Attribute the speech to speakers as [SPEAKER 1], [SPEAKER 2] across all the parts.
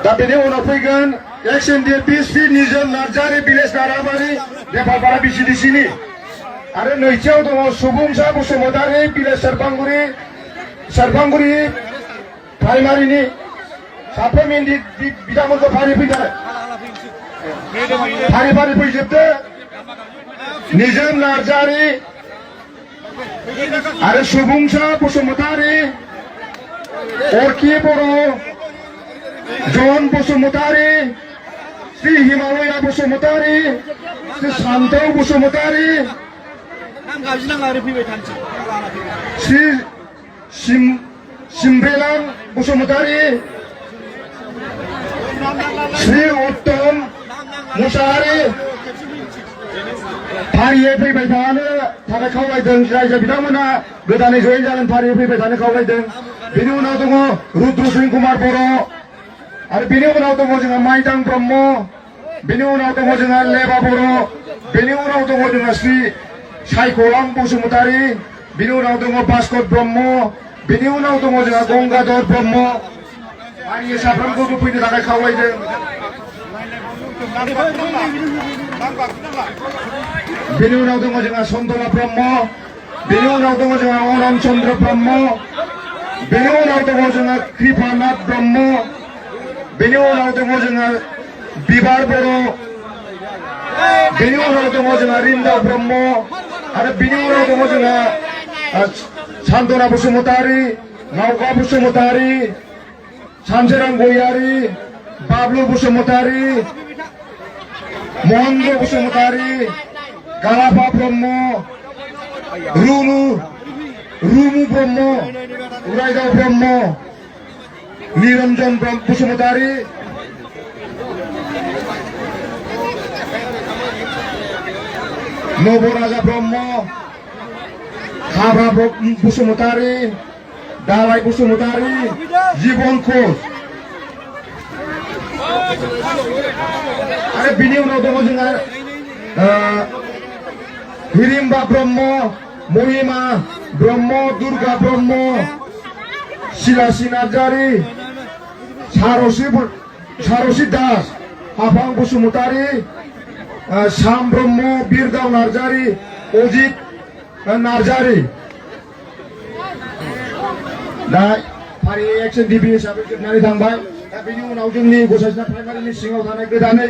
[SPEAKER 1] दा बेनि उनाव फैगोन एक्सन डिपिएसपि निजोम नार्जारि भिलेज नाराबारि देफापारा बिसिडिसिनि आरो नैथियाव दङ सुबुंसा बसुमतारि भिलेज सेरफांगुरि प्राइमारिनि साफ्रोम बिथांमोनखौ फारि फैनाय फारि फारि फैजोबदो निजोम नार्जारि आरो सुबुंसा बसुमतारि अर्खि बर' जन बसुमतारि श्री हिमालया बसुमतारि श्री सान्थौ बसुमतारि श्री सिमब्रेलां बसुमतारि श्री उत्तम मुसाहारि फारियै फैबाय थानो थाखाय खावलायदों जाय बिथांमोना गोदानै जयेन जागोन फारियै फैबाय थानो खावलायदों बेनि उनाव दङ रुद्रसिं कुमार बर' आरो बेनि उनाव दङ जोंहा माइदां ब्रह्म बेनि उनाव दङ जोंहा लेबा बर' बेनि उनाव दङ जोंहा श्री सायख'लां बसुमतारि बेनि उनाव दङ भास्कर ब्रह्म बेनि उनाव दङ जोंहा गंगाधर ब्रह्म फारियै साफ्रोमखौबो फैनो थाखाय खावलायदों बेनि उनाव दङ जोंहा चन्द्र ब्रह्म बेनि उनाव दङ जोंहा अरन चन्द्र ब्रह्म बेनि उनाव दङ जोंहा कृपानाथ ब्रह्म बेनि उनाव दङ जोंहा बिबार बर' बेनि उनाव दङ जोंहा रिन्दाव ब्रह्म आरो बेनि उनाव दङ जोंहा सान्तना बसुमतारि नावका बसुमतारि सानसोरां गयारि बाबलु बसुमतारि महेन्द्र बसुमतारि गालाफा ब्रह्म रुमु ब्रह्म उरायदाव ब्रह्म निरन्जन बसुमतारि नबराजा ब्रह्म हाब्रा बसुमतारि दालाय बसुमतारि जीवन घोष आरो बिनि उनाव दङ जोंहा हिरिम्बा ब्रह्म महिमा ब्रह्म दुर्गा ब्रह्म सिलासि नार्जारि सारसि दास हाफां बसुमतारि श्याम ब्रह्म बिरदाव नार्जारि अजित नार्जारि दा फारि एक्सन डिपि हिसाबै जोबनानै थांबाय दा बेनि उनाव जोंनि गसाइसा प्राइमारिनि सिङाव थानाय गोदानै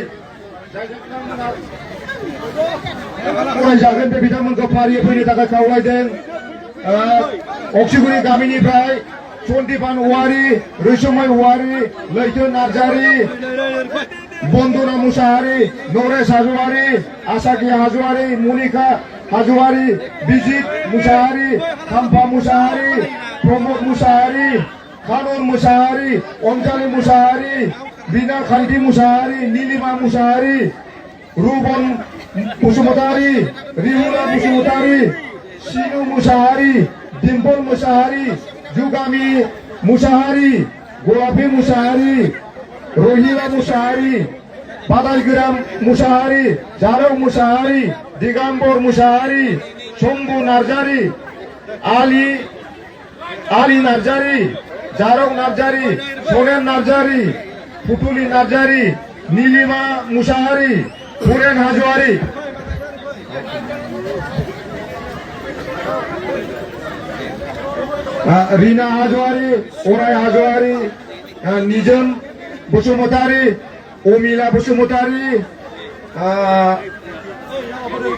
[SPEAKER 1] फरायजागोन बे बिथांमोनखौ फारियै फैनो थाखाय खावलायदों अक्सिगुरि गामिनिफ्राय सन्दिपान औवारि रैसुमै औवारि लैथो नार्जारि बन्दना मुसाहारि नरेश हाज'वारि आसाखि हाज'वारि मनिका हाज'वारि बिजित मुसाहारि खाम्फा मुसाहारि प्रमद मुसाहारि खानन मुसाहारि अनजालि मुसाहारि बिना खान्थि मुसाहारि नीलिमा मुसाहारि रुबन बसुमतारि रिहुला बसुमतारि सिनु मुसाहारि डिम्पल मुसाहारि जुगामि मुसाहारि गलापी मुसाहारि रहिला मुसाहारि बादायगोरा मुसाहारि जारौ मुसाहारि दिगाम्बर मुसाहारि शम्भु नार्जारि आली नार्जारि जारौ नार्जारि सनेन नार्जारि पुतुलि नार्जारि नीलिमा मुसाहारि फुरेन हाज'वारि रीना हाज'वारि अराय हाज'वारि निजोम बसुमतारि अमिला बसुमतारि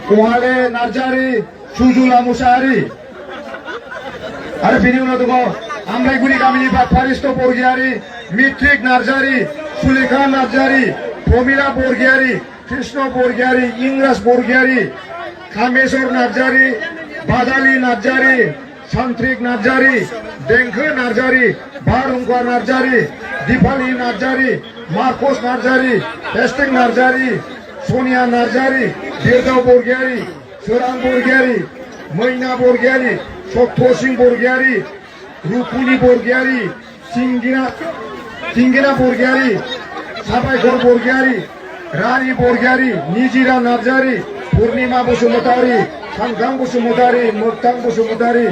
[SPEAKER 1] कहाले नार्जारि सुजुला मुसाहारि आरो बेनि उनाव दङ आमलायगुरि गामिनिफ्राय फारिस्त बरगयारि मिट्रिक नार्जारि सुलेखा नार्जारि प्रमिला बरगयारि कृष्ण बरगयारि इंराज बरगयारि कामेश्वर नार्जारि बादालि नार्जारि सान्त्रिक नार्जारि देंखो नार्जारि बारहुंखा नार्जारि दिपाली नार्जारि मार्कस नार्जारि टेस्टिं नार्जारि सनिया नार्जारि बिरदाव बरगयारि सोरां बरगयारि मैना बरगयारि सत्य सिंह बरगयारि रुकुनि बरगयारि सिंगिना बरगयारि साबायखर बरगयारि रानी बरगयारि निजिरा नार्जारि पूर्णिमा बसुमतारि सानखां बसुमतारि मोगथां बसुमतारि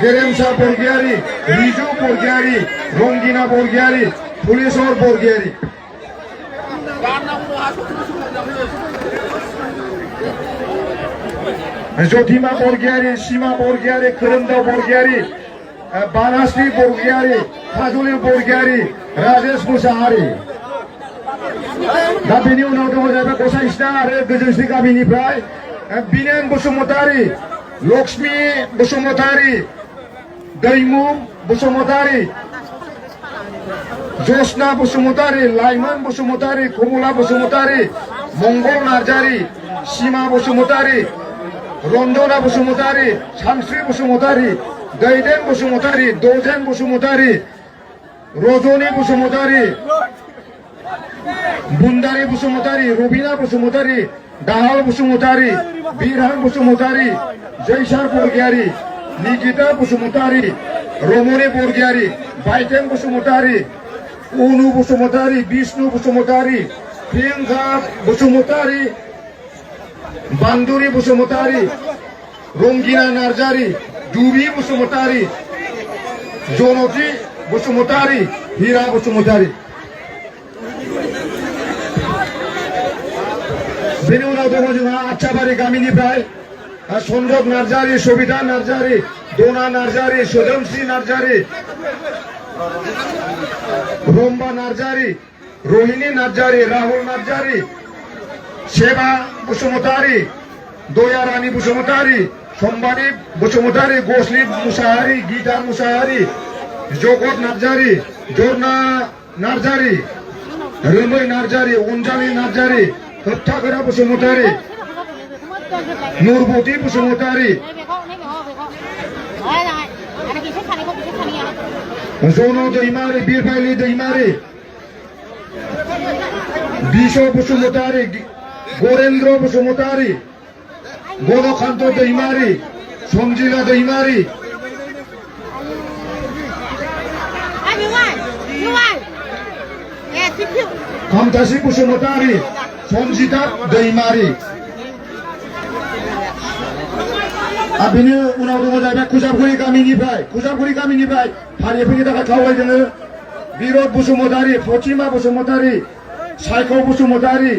[SPEAKER 1] गेरेमसा बरगयारी, रिजु बरगयारी, रंगिना बरगयारी, फुलेश्वर बरगयारी। ज्योतिमा बरगयारी, सीमा बरगयारी, खोरोमदाव बरगयारी, बानाश्री बरगयारी, काजलि बरगयारी, राजेश मुसाहारि। दा बेनि उनाव दङ जाहैबाय गसाइसिना आरो गोजौस्रि गामिनिफ्राय बिनेन बसुमतारी, लक्ष्मी बसुमतारी, दैमु बसुमतारी, जसना बसुमतारी, लाइमोन बसुमतारी, कमला बसुमतारी, मंगल नार्जारी, सीमा बसुमतारी, रन्जना बसुमतारी, सानस्रि बसुमतारी, दैदेन बसुमतारी, दजेन बसुमतारी, रजनी बसुमतारी, बुन्दारी बसुमतारी, रबिना बसुमतारी, दाहाल बसुमतारी, बिरहां बसुमतारी, जयसार बरगयारी, निकिता बसुमतारी, रमनी बरगयारी, बाइथें बसुमतारी, उनु बसुमतारी, विष्णु बसुमतारी, प्रियंका बसुमतारी, बान्दुरी बसुमतारी, रंगिना नार्जारी, दुबी बसुमतारी, जनती बसुमतारी, हिरा बसुमतारी। बेनि उनाव दङ जोंहा आच्चाबारि गामिनिफ्राय सनजब नार्जारी, सबिता नार्जारी, दना नार्जारी, सोदोमस्रि नार्जारी, रम्बा नार्जारी, रोहिणी नार्जारी, राहुल नार्जारी, सेबा बसुमतारी, दया रानी बसुमतारी, सम्बानी बसुमतारी, गसलि मुसाहारि, गीता मुसाहारि, जगत नार्जारी, जरना नार्जारी, रोमै नार्जारी, अनजालि नार्जारी, होबथागोरा बसुमतारी, नुरबती बसुमतारी, जन दैमारी, बिरबायलि दैमारी, बिश बसुमतारी, गरेन्द्र बसुमतारी, गणकान्त दैमारी, संजिला दैमारी, खामथासि बसुमतारी, संजिता दैमारी। बेनि उनाव दङ जाहैबाय खुजाबगुरि गामिनिफ्राय फारि फैनो थाखाय खावलायदों बिरद बसुमतारी, प्रतिमा बसुमतारी, सायख बसुमतारी,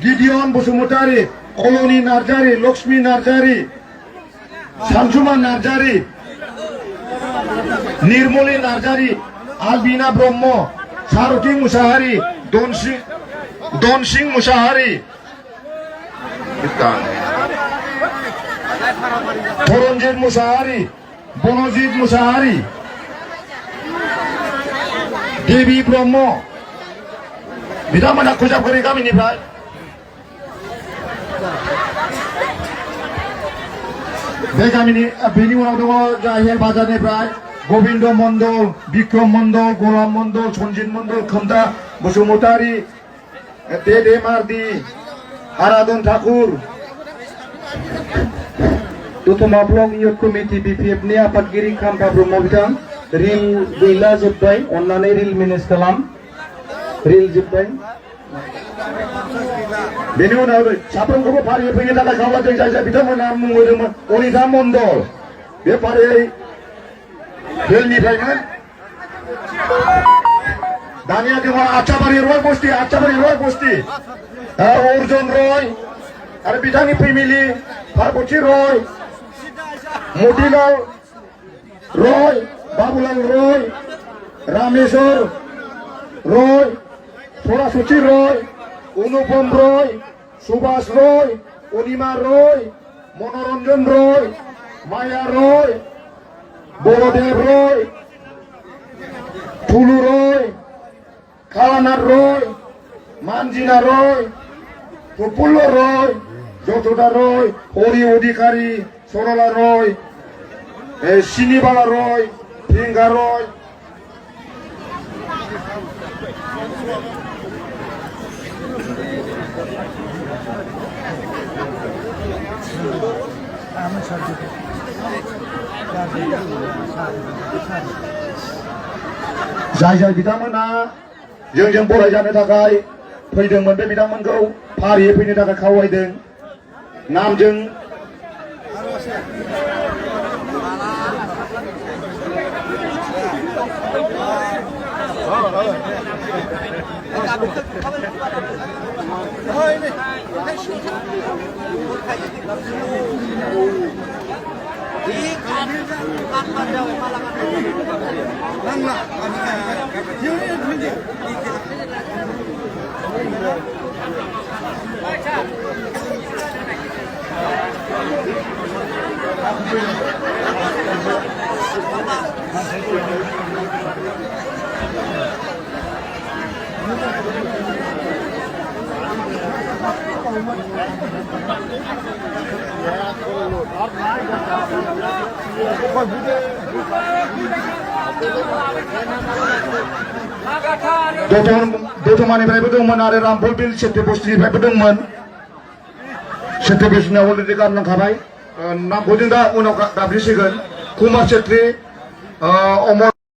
[SPEAKER 1] गिदियन बसुमतारी, अलनि नार्जारी, लक्ष्मी नार्जारी, सानसुमा नार्जारी, निर्मली नार्जारी, आलबिना ब्रह्म, सारथि मुसाहारि, दनसिं मुसाहारि, धरनजित मुसाहारि, बनजित मुसाहारि, देबी ब्रह्म बिथांमोना खुजाबगुरि गामिनिफ्राय। बे गामिनि बेनि उनाव दङ जाहेर बाजारनिफ्राय गोविंद मण्डल, बिक्रम मण्डल, गलाम मण्डल, सन्जित मण्डल, खोमदा बसुमतारी, देदे मार्दि, आराधन ठाकुर।
[SPEAKER 2] दतमा ब्लक इयुथ कमिटि बिपिएफनि आफादगिरि खाम्फा ब्रह्म बिथां रिल गैला जोब्बाय, अन्नानै रिल मेनेज खालाम। रिल जोब्बाय।
[SPEAKER 1] बेनि उनाव साफ्रोमखौबो फारियै फैनो थाखाय खावलायदों जाय जाय बिथांमोना मुं होदोंमोन अनिता मण्डल, बे फारियै रेलनिफ्रायमोन। दानिया दङ आच्चाबारि रय बस्ति, अर्जुन रय आरो बिथांनि फेमिलि, पार्बती रय, मतिलाल रय, बाबुलाल रय, रामेश्वर रय, सरासती रय, अनुपम रय, सुभाष रय, अनिमा रय, मनोरंजन रय, माया रय, बलदेव रय, टुलु रय, कालानाथ रय, मानजिना रय, प्रफुल्ल रय, जतोदा रय, हरि अधिकारी, सरला रय, सिनिबाला रय, प्रियंका रय। जाय जाय बिथांमोना जोंजों बरायजानो थाखाय फैदोंमोन बे बिथांमोनखौ फारियै फैनो थाखाय खावलायदों। नामजों दतमानिफ्रायबो दंमोन आरो रामफल बिल सेथि बस्तिनिफ्रायबो दंमोन सेथि बस्तिना अलरेडि गारलांखाबाय नामखौ जों दा उनाव गाबज्रिसिगोन कुमार छेत्री अमर